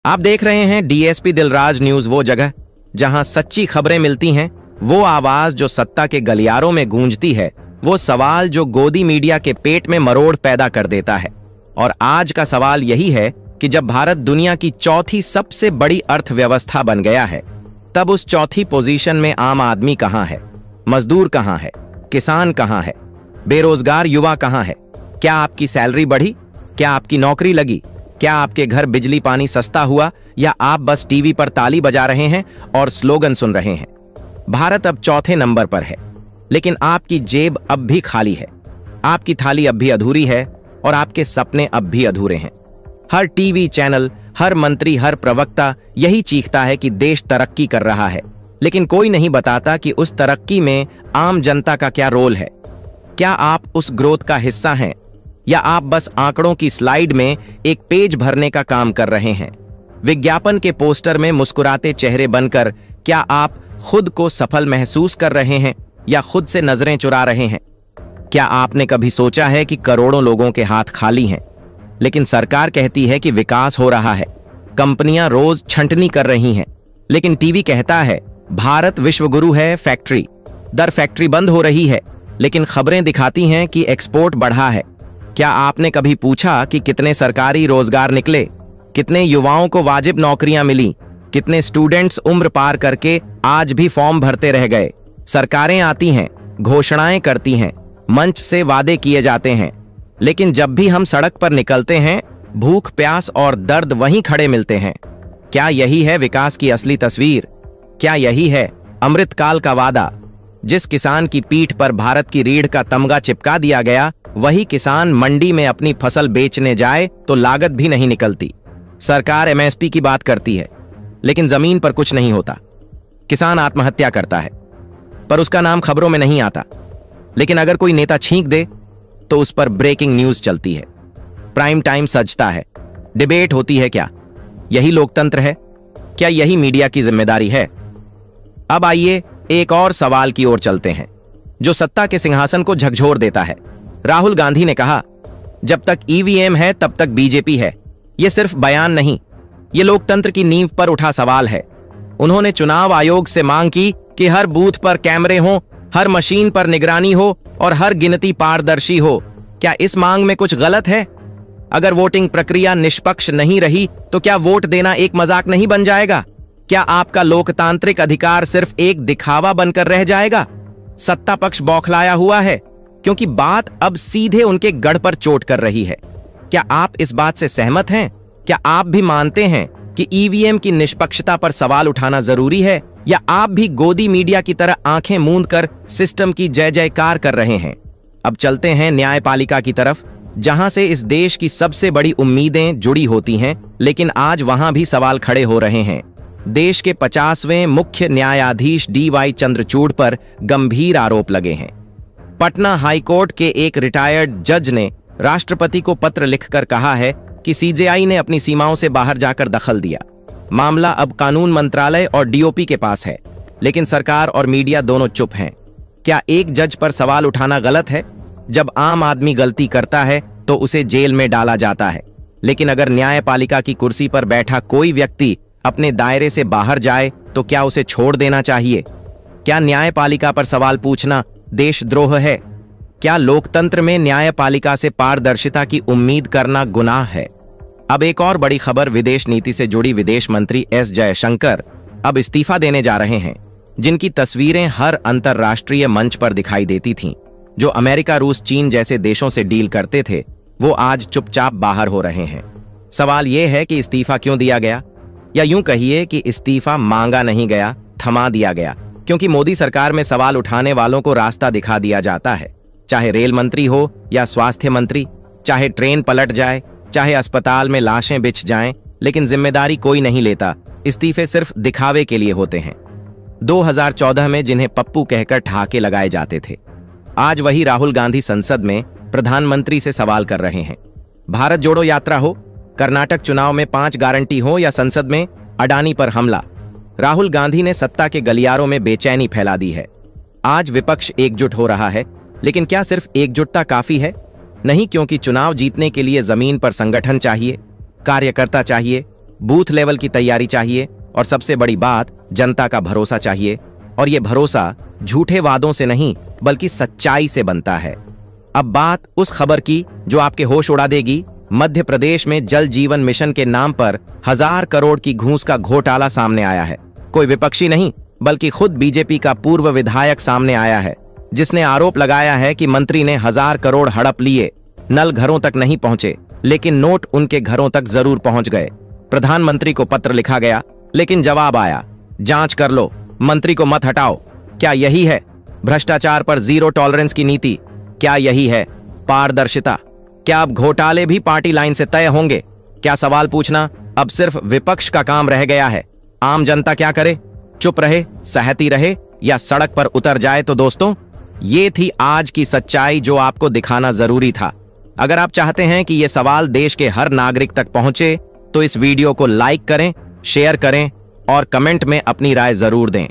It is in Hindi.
आप देख रहे हैं डीएसपी दिलराज न्यूज, वो जगह जहां सच्ची खबरें मिलती हैं, वो आवाज जो सत्ता के गलियारों में गूंजती है, वो सवाल जो गोदी मीडिया के पेट में मरोड़ पैदा कर देता है। और आज का सवाल यही है कि जब भारत दुनिया की चौथी सबसे बड़ी अर्थव्यवस्था बन गया है, तब उस चौथी पोजीशन में आम आदमी कहां है, मजदूर कहां है, किसान कहां है, बेरोजगार युवा कहां है? क्या आपकी सैलरी बढ़ी? क्या आपकी नौकरी लगी? क्या आपके घर बिजली पानी सस्ता हुआ, या आप बस टीवी पर ताली बजा रहे हैं और स्लोगन सुन रहे हैं? भारत अब चौथे नंबर पर है, लेकिन आपकी जेब अब भी खाली है, आपकी थाली अब भी अधूरी है और आपके सपने अब भी अधूरे हैं। हर टीवी चैनल, हर मंत्री, हर प्रवक्ता यही चीखता है कि देश तरक्की कर रहा है, लेकिन कोई नहीं बताता कि उस तरक्की में आम जनता का क्या रोल है। क्या आप उस ग्रोथ का हिस्सा हैं, या आप बस आंकड़ों की स्लाइड में एक पेज भरने का काम कर रहे हैं? विज्ञापन के पोस्टर में मुस्कुराते चेहरे बनकर क्या आप खुद को सफल महसूस कर रहे हैं, या खुद से नजरें चुरा रहे हैं? क्या आपने कभी सोचा है कि करोड़ों लोगों के हाथ खाली हैं, लेकिन सरकार कहती है कि विकास हो रहा है, कंपनियां रोज छंटनी कर रही हैं, लेकिन टीवी कहता है भारत विश्वगुरु है, फैक्ट्री दर फैक्ट्री बंद हो रही है, लेकिन खबरें दिखाती हैं कि एक्सपोर्ट बढ़ा है। क्या आपने कभी पूछा कि कितने सरकारी रोजगार निकले, कितने युवाओं को वाजिब नौकरियां मिली, कितने स्टूडेंट्स उम्र पार करके आज भी फॉर्म भरते रह गए? सरकारें आती हैं, घोषणाएं करती हैं, मंच से वादे किए जाते हैं, लेकिन जब भी हम सड़क पर निकलते हैं, भूख, प्यास और दर्द वहीं खड़े मिलते हैं। क्या यही है विकास की असली तस्वीर? क्या यही है अमृतकाल का वादा? जिस किसान की पीठ पर भारत की रीढ़ का तमगा चिपका दिया गया, वही किसान मंडी में अपनी फसल बेचने जाए तो लागत भी नहीं निकलती। सरकार एमएसपी की बात करती है, लेकिन जमीन पर कुछ नहीं होता। किसान आत्महत्या करता है, पर उसका नाम खबरों में नहीं आता। लेकिन अगर कोई नेता छींक दे तो उस पर ब्रेकिंग न्यूज चलती है, प्राइम टाइम सजता है, डिबेट होती है। क्या यही लोकतंत्र है? क्या यही मीडिया की जिम्मेदारी है? अब आइए एक और सवाल की ओर चलते हैं, जो सत्ता के सिंहासन को झकझोर देता है। राहुल गांधी ने कहा, जब तक ईवीएम है तब तक बीजेपी है। यह सिर्फ बयान नहीं, यह लोकतंत्र की नींव पर उठा सवाल है। उन्होंने चुनाव आयोग से मांग की कि हर बूथ पर कैमरे हों, हर मशीन पर निगरानी हो और हर गिनती पारदर्शी हो। क्या इस मांग में कुछ गलत है? अगर वोटिंग प्रक्रिया निष्पक्ष नहीं रही तो क्या वोट देना एक मजाक नहीं बन जाएगा? क्या आपका लोकतांत्रिक अधिकार सिर्फ एक दिखावा बनकर रह जाएगा? सत्ता पक्ष बौखलाया हुआ है, क्योंकि बात अब सीधे उनके गढ़ पर चोट कर रही है। क्या आप इस बात से सहमत हैं? क्या आप भी मानते हैं कि ईवीएम की निष्पक्षता पर सवाल उठाना जरूरी है, या आप भी गोदी मीडिया की तरह आंखें मूंद कर सिस्टम की जय जयकार कर रहे हैं? अब चलते हैं न्यायपालिका की तरफ, जहां से इस देश की सबसे बड़ी उम्मीदें जुड़ी होती हैं, लेकिन आज वहां भी सवाल खड़े हो रहे हैं। देश के 50वें मुख्य न्यायाधीश डीवाई चंद्रचूड़ पर गंभीर आरोप लगे हैं। पटना हाईकोर्ट के एक रिटायर्ड जज ने राष्ट्रपति को पत्र लिखकर कहा है कि सीजेआई ने अपनी सीमाओं से बाहर जाकर दखल दिया। मामला अब कानून मंत्रालय और डीओपी के पास है, लेकिन सरकार और मीडिया दोनों चुप हैं। क्या एक जज पर सवाल उठाना गलत है? जब आम आदमी गलती करता है तो उसे जेल में डाला जाता है, लेकिन अगर न्यायपालिका की कुर्सी पर बैठा कोई व्यक्ति अपने दायरे से बाहर जाए तो क्या उसे छोड़ देना चाहिए? क्या न्यायपालिका पर सवाल पूछना देशद्रोह है? क्या लोकतंत्र में न्यायपालिका से पारदर्शिता की उम्मीद करना गुनाह है? अब एक और बड़ी खबर विदेश नीति से जुड़ी। विदेश मंत्री एस जयशंकर अब इस्तीफा देने जा रहे हैं, जिनकी तस्वीरें हर अंतरराष्ट्रीय मंच पर दिखाई देती थीं। जो अमेरिका, रूस, चीन जैसे देशों से डील करते थे, वो आज चुपचाप बाहर हो रहे हैं। सवाल यह है कि इस्तीफा क्यों दिया गया, या यूं कहिए कि इस्तीफा मांगा नहीं गया, थमा दिया गया, क्योंकि मोदी सरकार में सवाल उठाने वालों को रास्ता दिखा दिया जाता है। चाहे रेल मंत्री हो या स्वास्थ्य मंत्री, चाहे ट्रेन पलट जाए, चाहे अस्पताल में लाशें बिछ जाएं, लेकिन जिम्मेदारी कोई नहीं लेता। इस्तीफे सिर्फ दिखावे के लिए होते हैं। 2014 में जिन्हें पप्पू कहकर ठहाके लगाए जाते थे, आज वही राहुल गांधी संसद में प्रधानमंत्री से सवाल कर रहे हैं। भारत जोड़ो यात्रा हो, कर्नाटक चुनाव में 5 गारंटी हो, या संसद में अडानी पर हमला, राहुल गांधी ने सत्ता के गलियारों में बेचैनी फैला दी है। आज विपक्ष एकजुट हो रहा है, लेकिन क्या सिर्फ एकजुटता काफी है? नहीं, क्योंकि चुनाव जीतने के लिए जमीन पर संगठन चाहिए, कार्यकर्ता चाहिए, बूथ लेवल की तैयारी चाहिए और सबसे बड़ी बात जनता का भरोसा चाहिए। और ये भरोसा झूठे वादों से नहीं बल्कि सच्चाई से बनता है। अब बात उस खबर की जो आपके होश उड़ा देगी। मध्य प्रदेश में जल जीवन मिशन के नाम पर 1000 करोड़ की घूस का घोटाला सामने आया है। कोई विपक्षी नहीं बल्कि खुद बीजेपी का पूर्व विधायक सामने आया है, जिसने आरोप लगाया है कि मंत्री ने 1000 करोड़ हड़प लिए। नल घरों तक नहीं पहुंचे लेकिन नोट उनके घरों तक जरूर पहुंच गए। प्रधानमंत्री को पत्र लिखा गया लेकिन जवाब आया, जांच कर लो, मंत्री को मत हटाओ। क्या यही है भ्रष्टाचार पर जीरो टॉलरेंस की नीति? क्या यही है पारदर्शिता? क्या अब घोटाले भी पार्टी लाइन से तय होंगे? क्या सवाल पूछना अब सिर्फ विपक्ष का काम रह गया है? आम जनता क्या करे? चुप रहे, सहती रहे या सड़क पर उतर जाए? तो दोस्तों, ये थी आज की सच्चाई जो आपको दिखाना जरूरी था। अगर आप चाहते हैं कि ये सवाल देश के हर नागरिक तक पहुंचे तो इस वीडियो को लाइक करें, शेयर करें और कमेंट में अपनी राय जरूर दें।